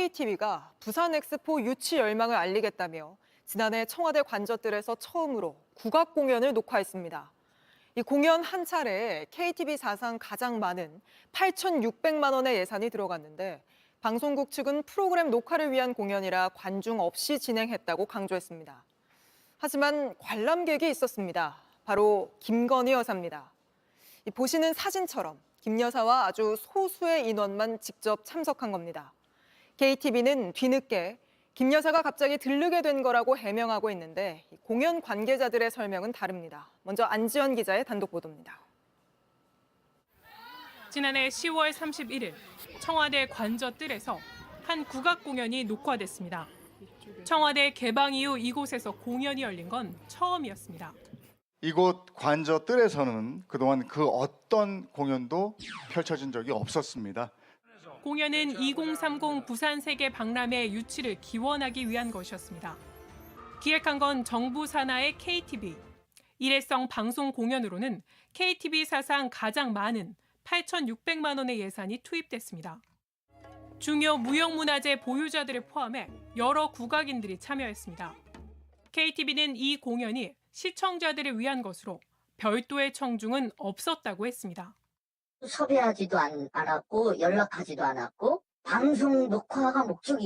KTV가 부산 엑스포 유치 열망을 알리겠다며 지난해 청와대 관저들에서 처음으로 국악 공연을 녹화했습니다. 이 공연 한 차례에 KTV 사상 가장 많은 8,600만 원의 예산이 들어갔는데 방송국 측은 프로그램 녹화를 위한 공연이라 관중 없이 진행했다고 강조했습니다. 하지만 관람객이 있었습니다. 바로 김건희 여사입니다. 보시는 사진처럼 김 여사와 아주 소수의 인원만 직접 참석한 겁니다. KTV는 뒤늦게 김 여사가 갑자기 들르게 된 거라고 해명하고 있는데 공연 관계자들의 설명은 다릅니다. 먼저 안지연 기자의 단독 보도입니다. 지난해 10월 31일 청와대 관저뜰에서 한 국악 공연이 녹화됐습니다. 청와대 개방 이후 이곳에서 공연이 열린 건 처음이었습니다. 이곳 관저뜰에서는 그동안 그 어떤 공연도 펼쳐진 적이 없었습니다. 공연은 2030 부산 세계 박람회 유치를 기원하기 위한 것이었습니다. 기획한 건 정부 산하의 KTV. 일회성 방송 공연으로는 KTV 사상 가장 많은 8,600만 원의 예산이 투입됐습니다. 중요 무형문화재 보유자들을 포함해 여러 국악인들이 참여했습니다. KTV는 이 공연이 시청자들을 위한 것으로 별도의 청중은 없었다고 했습니다. 섭외하지도 않았고 연락하지도 않았고 방송 녹화가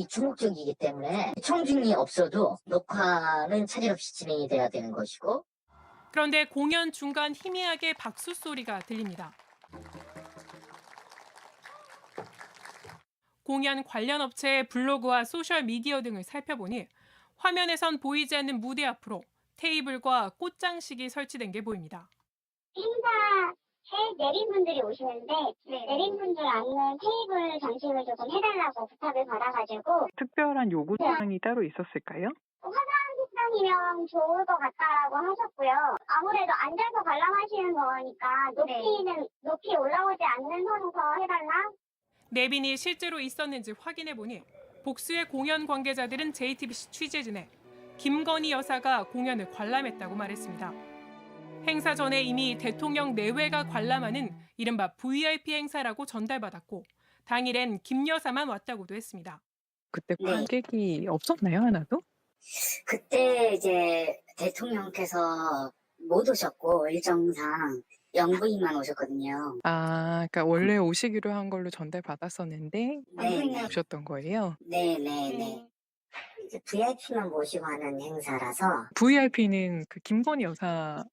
주목적이기 때문에 청중이 없어도 녹화는 차질 없이 진행이 돼야 되는 것이고. 그런데 공연 중간 희미하게 박수 소리가 들립니다. 공연 관련 업체의 블로그와 소셜미디어 등을 살펴보니 화면에선 보이지 않는 무대 앞으로 테이블과 꽃장식이 설치된 게 보입니다. 행사에 내린 분들이 오시는데 내린 분들 앉는 테이블 장식을 조금 해달라고 부탁을 받아가지고. 특별한 요구사항이 따로 있었을까요? 화장식장이면 좋을 것 같다라고 하셨고요. 아무래도 앉아서 관람하시는 거니까 높이 올라오지 않는 선에서 해달라. 내빈이 실제로 있었는지 확인해보니 복수의 공연 관계자들은 JTBC 취재진에 김건희 여사가 공연을 관람했다고 말했습니다. 행사 전에 이미 대통령 내외가 관람하는 이른바 VIP 행사라고 전달받았고 당일엔 김 여사만 왔다고도 했습니다. 그때 관객이 없었나요, 하나도? 그때 이제 대통령께서 못 오셨고 일정상 영부인만 오셨거든요. 그러니까 원래 오시기로 한 걸로 전달받았었는데 네. 오셨던 거예요? 네네네. 이제 VIP만 모시고 하는 행사라서. VIP는 그 김건희 여사.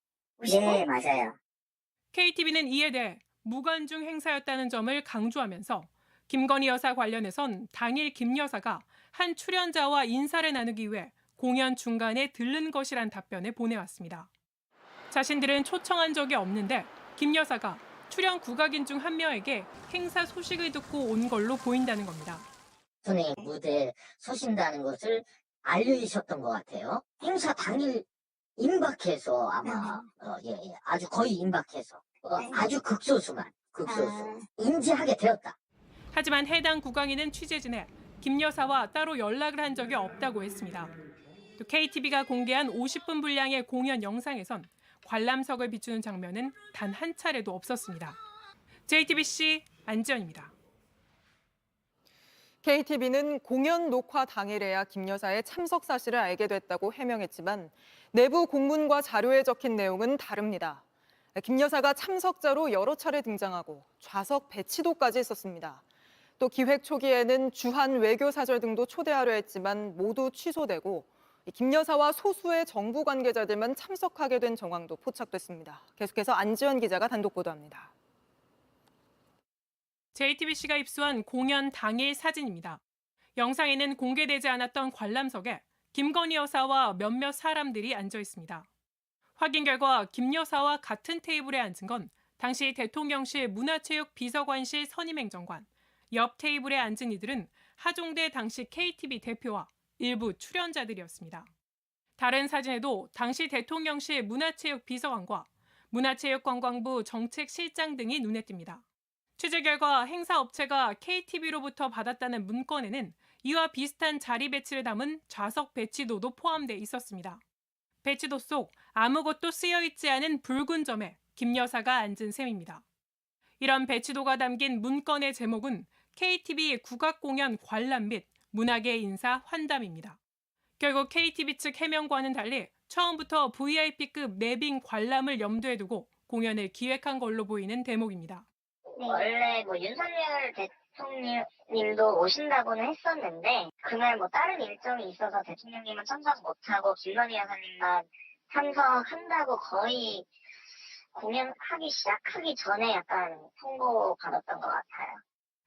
네, 맞아요. KTV는 이에 대해 무관중 행사였다는 점을 강조하면서 김건희 여사 관련해선 당일 김 여사가 한 출연자와 인사를 나누기 위해 공연 중간에 들른 것이란 답변을 보내왔습니다. 자신들은 초청한 적이 없는데 김 여사가 출연 국악인 중 한 명에게 행사 소식을 듣고 온 걸로 보인다는 겁니다. 선생님 무대에 서신다는 것을 알려주셨던 것 같아요. 행사 당일 임박해서 아마 아주 거의 임박해서 아주 극소수만 인지하게 되었다. 하지만 해당 국악인은 취재진에 김 여사와 따로 연락을 한 적이 없다고 했습니다. 또 KTV가 공개한 50분 분량의 공연 영상에선 관람석을 비추는 장면은 단 한 차례도 없었습니다. JTBC 안지연입니다. KTV는 공연 녹화 당일에야 김 여사의 참석 사실을 알게 됐다고 해명했지만 내부 공문과 자료에 적힌 내용은 다릅니다. 김 여사가 참석자로 여러 차례 등장하고 좌석 배치도까지 있었습니다. 또 기획 초기에는 주한 외교사절 등도 초대하려 했지만 모두 취소되고 김 여사와 소수의 정부 관계자들만 참석하게 된 정황도 포착됐습니다. 계속해서 안지연 기자가 단독 보도합니다. JTBC가 입수한 공연 당일 사진입니다. 영상에는 공개되지 않았던 관람석에 김건희 여사와 몇몇 사람들이 앉아 있습니다. 확인 결과 김 여사와 같은 테이블에 앉은 건 당시 대통령실 문화체육 비서관실 선임행정관, 옆 테이블에 앉은 이들은 하종대 당시 KTV 대표와 일부 출연자들이었습니다. 다른 사진에도 당시 대통령실 문화체육 비서관과 문화체육관광부 정책실장 등이 눈에 띕니다. 취재 결과 행사 업체가 KTV로부터 받았다는 문건에는 이와 비슷한 자리 배치를 담은 좌석 배치도도 포함돼 있었습니다. 배치도 속 아무것도 쓰여 있지 않은 붉은 점에 김 여사가 앉은 셈입니다. 이런 배치도가 담긴 문건의 제목은 KTV 국악공연 관람 및 문학계 인사 환담입니다. 결국 KTV 측 해명과는 달리 처음부터 VIP급 내빈 관람을 염두에 두고 공연을 기획한 걸로 보이는 대목입니다. 원래 윤석열 대통령님도 오신다고는 했었는데 그날 다른 일정이 있어서 대통령님은 참석 못하고 김건희 여사님만 참석한다고 거의 공연하기 시작하기 전에 약간 통보 받았던 것 같아요.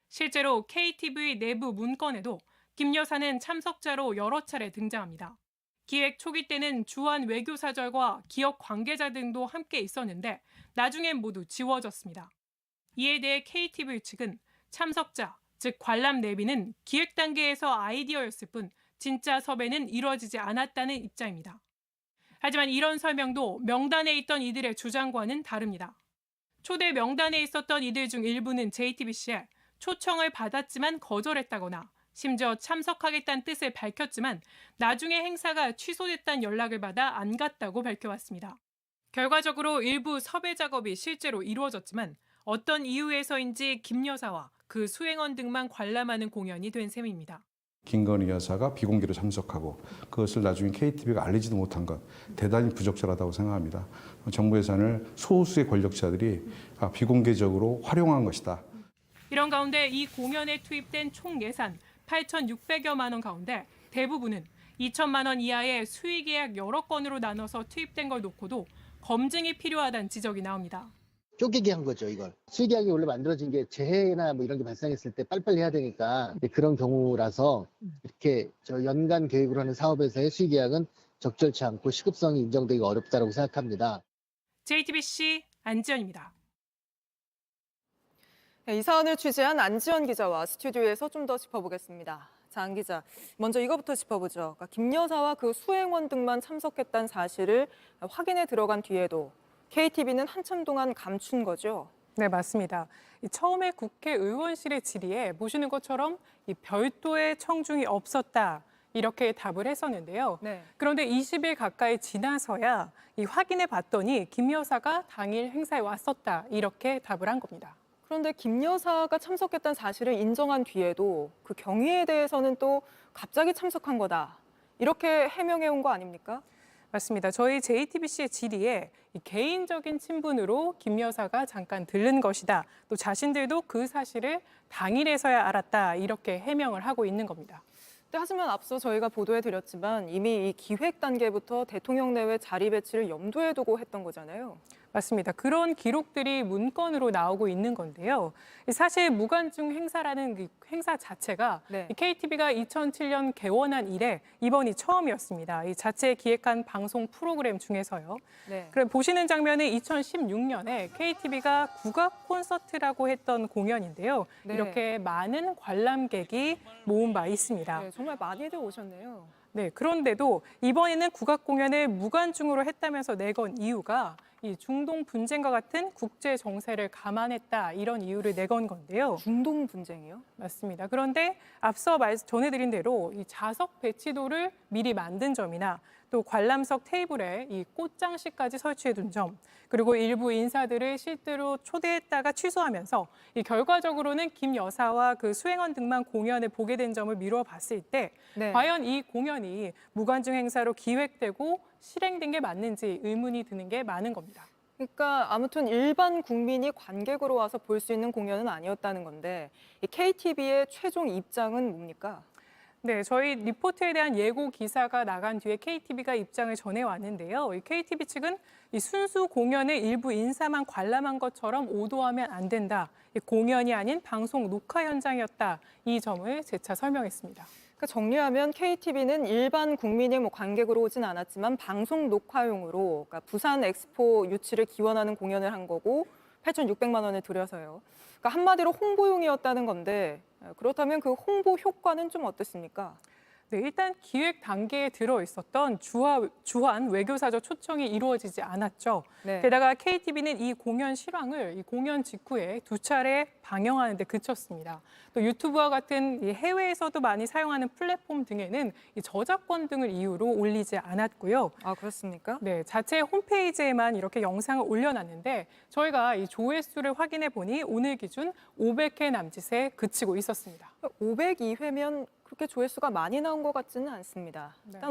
실제로 KTV 내부 문건에도 김 여사는 참석자로 여러 차례 등장합니다. 기획 초기 때는 주한 외교사절과 기업 관계자 등도 함께 있었는데 나중엔 모두 지워졌습니다. 이에 대해 KTV 측은 참석자, 즉 관람 내비는 기획 단계에서 아이디어였을 뿐 진짜 섭외는 이루어지지 않았다는 입장입니다. 하지만 이런 설명도 명단에 있던 이들의 주장과는 다릅니다. 초대 명단에 있었던 이들 중 일부는 JTBC에 초청을 받았지만 거절했다거나 심지어 참석하겠다는 뜻을 밝혔지만 나중에 행사가 취소됐다는 연락을 받아 안 갔다고 밝혀왔습니다. 결과적으로 일부 섭외 작업이 실제로 이루어졌지만 어떤 이유에서인지 김 여사와 그 수행원 등만 관람하는 공연이 된 셈입니다. 김건희 여사가 비공개로 참석하고 그것을 나중에 KTV가 알리지도 못한 것 대단히 부적절하다고 생각합니다. 정부 예산을 소수의 권력자들이 비공개적으로 활용한 것이다. 이런 가운데 이 공연에 투입된 총 예산 8,600여만 원 가운데 대부분은 2천만 원 이하의 수의 계약 여러 건으로 나눠서 투입된 걸 놓고도 검증이 필요하다는 지적이 나옵니다. 쪼개기 한 거죠, 이걸. 수의계약이 원래 만들어진 게 재해나 이런 게 발생했을 때 빨리빨리 해야 되니까 그런 경우라서 이렇게 연간 계획으로 하는 사업에서의 수의계약은 적절치 않고 시급성이 인정되기 어렵다고 생각합니다. JTBC 안지연입니다. 이 사안을 취재한 안지연 기자와 스튜디오에서 좀 더 짚어보겠습니다. 자, 안 기자, 먼저 이거부터 짚어보죠. 그러니까 김 여사와 그 수행원 등만 참석했다는 사실을 확인해 들어간 뒤에도 KTV는 한참 동안 감춘 거죠? 네, 맞습니다. 처음에 국회의원실의 질의에 보시는 것처럼 이 별도의 청중이 없었다 이렇게 답을 했었는데요. 네. 그런데 20일 가까이 지나서야 확인해 봤더니 김 여사가 당일 행사에 왔었다 이렇게 답을 한 겁니다. 그런데 김 여사가 참석했다는 사실을 인정한 뒤에도 그 경위에 대해서는 또 갑자기 참석한 거다 이렇게 해명해 온 거 아닙니까? 맞습니다. 저희 JTBC의 질의에 개인적인 친분으로 김 여사가 잠깐 들른 것이다. 또 자신들도 그 사실을 당일에서야 알았다. 이렇게 해명을 하고 있는 겁니다. 하지만 앞서 저희가 보도해드렸지만 이미 이 기획 단계부터 대통령 내외 자리 배치를 염두에 두고 했던 거잖아요. 맞습니다. 그런 기록들이 문건으로 나오고 있는 건데요. 사실 무관중 행사라는 그 행사 자체가 네. KTV가 2007년 개원한 이래 이번이 처음이었습니다. 이 자체 기획한 방송 프로그램 중에서요. 네. 그럼 보시는 장면은 2016년에 KTV가 국악 콘서트라고 했던 공연인데요. 네. 이렇게 많은 관람객이 모은 바 있습니다. 네, 정말 많이들 오셨네요. 네, 그런데도 이번에는 국악 공연을 무관중으로 했다면서 내건 이유가 이 중동 분쟁과 같은 국제 정세를 감안했다 이런 이유를 내건 건데요. 중동 분쟁이요? 맞습니다. 그런데 앞서 전해드린 대로 이 좌석 배치도를 미리 만든 점이나 또 관람석 테이블에 이 꽃장식까지 설치해둔 점, 그리고 일부 인사들을 실제로 초대했다가 취소하면서 이 결과적으로는 김 여사와 그 수행원 등만 공연을 보게 된 점을 미뤄봤을 때 네. 과연 이 공연이 무관중 행사로 기획되고 실행된 게 맞는지 의문이 드는 게 많은 겁니다. 그러니까 아무튼 일반 국민이 관객으로 와서 볼 수 있는 공연은 아니었다는 건데 이 KTV의 최종 입장은 뭡니까? 네, 저희 리포트에 대한 예고 기사가 나간 뒤에 KTV가 입장을 전해왔는데요. 이 KTV 측은 이 순수 공연의 일부 인사만 관람한 것처럼 오도하면 안 된다. 이 공연이 아닌 방송 녹화 현장이었다. 이 점을 재차 설명했습니다. 그러니까 정리하면 KTV는 일반 국민이 관객으로 오진 않았지만 방송 녹화용으로 그러니까 부산 엑스포 유치를 기원하는 공연을 한 거고 8,600만 원을 들여서요. 그러니까 한마디로 홍보용이었다는 건데 그렇다면 그 홍보 효과는 좀 어떻습니까? 네, 일단 기획 단계에 들어 있었던 주한 외교사절 초청이 이루어지지 않았죠. 네. 게다가 KTV는 이 공연 실황을 이 공연 직후에 2차례 방영하는 데 그쳤습니다. 또 유튜브와 같은 이 해외에서도 많이 사용하는 플랫폼 등에는 이 저작권 등을 이유로 올리지 않았고요. 아, 그렇습니까? 네, 자체 홈페이지에만 이렇게 영상을 올려놨는데 저희가 이 조회수를 확인해 보니 오늘 기준 500회 남짓에 그치고 있었습니다. 502회면 그렇게 조회수가 많이 나온 것 같지는 않습니다. 네. 일단